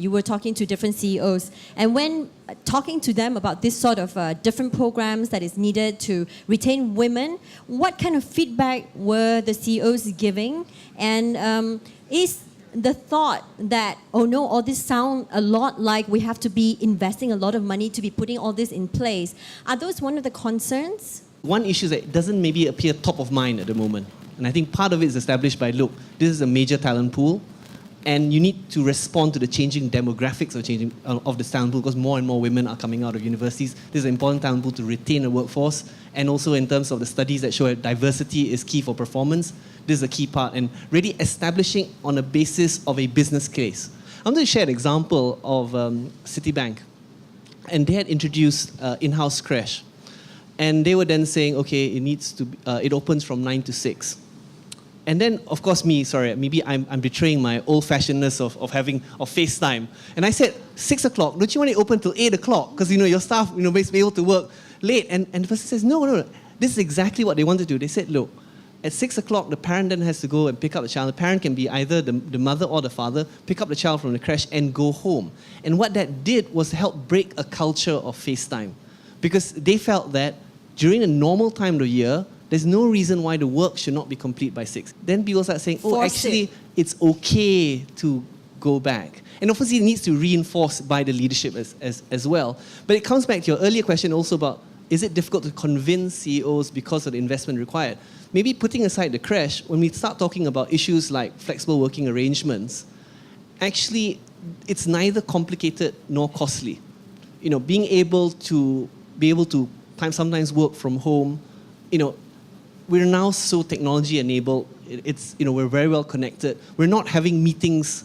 You were talking to different CEOs, and when talking to them about this sort of different programs that is needed to retain women, what kind of feedback were the CEOs giving? And is the thought that, oh no, all this sound a lot like we have to be investing a lot of money to be putting all this in place, are those one of the concerns? One issue is that it doesn't maybe appear top of mind at the moment. And I think part of it is established by, look, this is a major talent pool, and you need to respond to the changing demographics of the talent pool, because more and more women are coming out of universities. This is an important talent pool to retain a workforce, and also in terms of the studies that show that diversity is key for performance. This is a key part, and really establishing on a basis of a business case. I'm going to share an example of Citibank, and they had introduced in-house crash, and they were then saying, okay, it opens from 9 to 6. And then, of course, maybe I'm betraying my old-fashionedness of FaceTime. And I said, 6 o'clock, don't you want it open till 8 o'clock? Because, your staff, may be able to work late. And the person says, no. This is exactly what they want to do. They said, look, at 6 o'clock, the parent then has to go and pick up the child. The parent can be either the mother or the father, pick up the child from the creche and go home. And what that did was help break a culture of FaceTime. Because they felt that during a normal time of the year, there's no reason why the work should not be complete by 6. Then people start saying, it's okay to go back. And obviously it needs to be reinforced by the leadership as well. But it comes back to your earlier question also about, is it difficult to convince CEOs because of the investment required? Maybe putting aside the crash, when we start talking about issues like flexible working arrangements, actually it's neither complicated nor costly. Being able to sometimes work from home, we're now so technology enabled. We're very well connected. We're not having meetings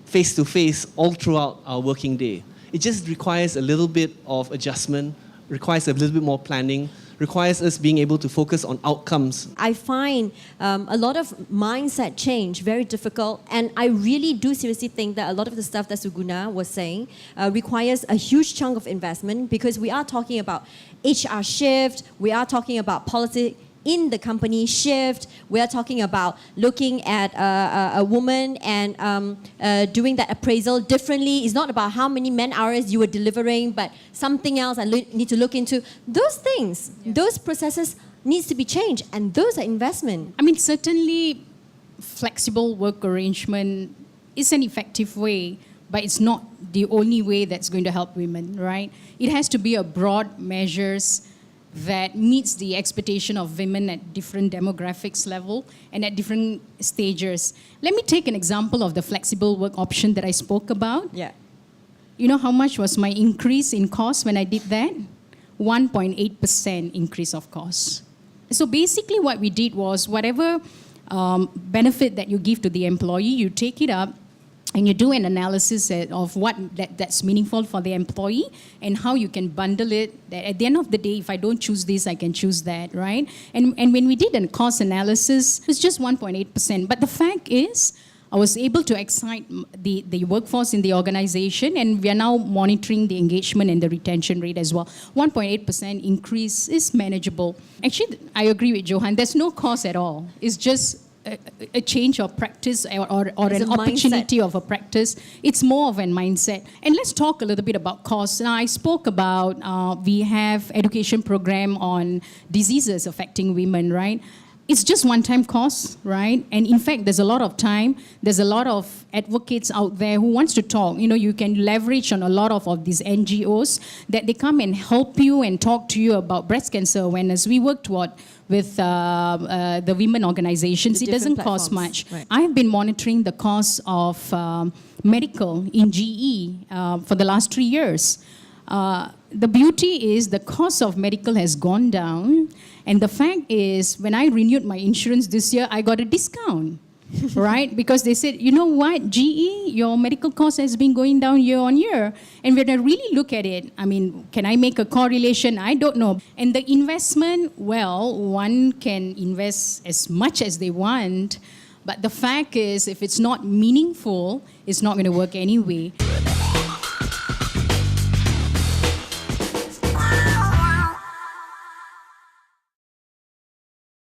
face to face all throughout our working day. It just requires a little bit of adjustment, requires a little bit more planning, requires us being able to focus on outcomes. I find a lot of mindset change very difficult, and I really do seriously think that a lot of the stuff that Sugunah was saying requires a huge chunk of investment, because we are talking about HR shift, we are talking about policy in the company shift, we are talking about looking at a woman and doing that appraisal differently. It's not about how many man hours you were delivering, but something else I need to look into. Those things, those processes needs to be changed, and those are investment. Certainly flexible work arrangement is an effective way, but it's not the only way that's going to help women, right? It has to be a broad measures that meets the expectation of women at different demographics level and at different stages. Let me take an example of the flexible work option that I spoke about. Yeah. You know how much was my increase in cost when I did that? 1.8% increase of cost. So basically what we did was whatever benefit that you give to the employee, you take it up and you do an analysis of what that's meaningful for the employee and how you can bundle it. That at the end of the day, if I don't choose this, I can choose that, right? And when we did a cost analysis, it was just 1.8%. But the fact is, I was able to excite the workforce in the organization, and we are now monitoring the engagement and the retention rate as well. 1.8% increase is manageable. Actually, I agree with Johan. There's no cost at all. It's just a change of practice or an opportunity of a practice. It's more of a mindset. And let's talk a little bit about costs. Now, I spoke about we have education program on diseases affecting women, right? It's just one-time cost, right? And in fact, there's a lot of time. There's a lot of advocates out there who wants to talk. You can leverage on a lot of these NGOs that they come and help you and talk to you about breast cancer awareness. We worked with the women organizations. It doesn't cost much. Right. I've been monitoring the cost of medical in GE for the last 3 years. The beauty is the cost of medical has gone down. And the fact is, when I renewed my insurance this year, I got a discount, right? Because they said, you know what, GE, your medical cost has been going down year on year. And when I really look at it, can I make a correlation? I don't know. And the investment, well, one can invest as much as they want. But the fact is, if it's not meaningful, it's not going to work anyway.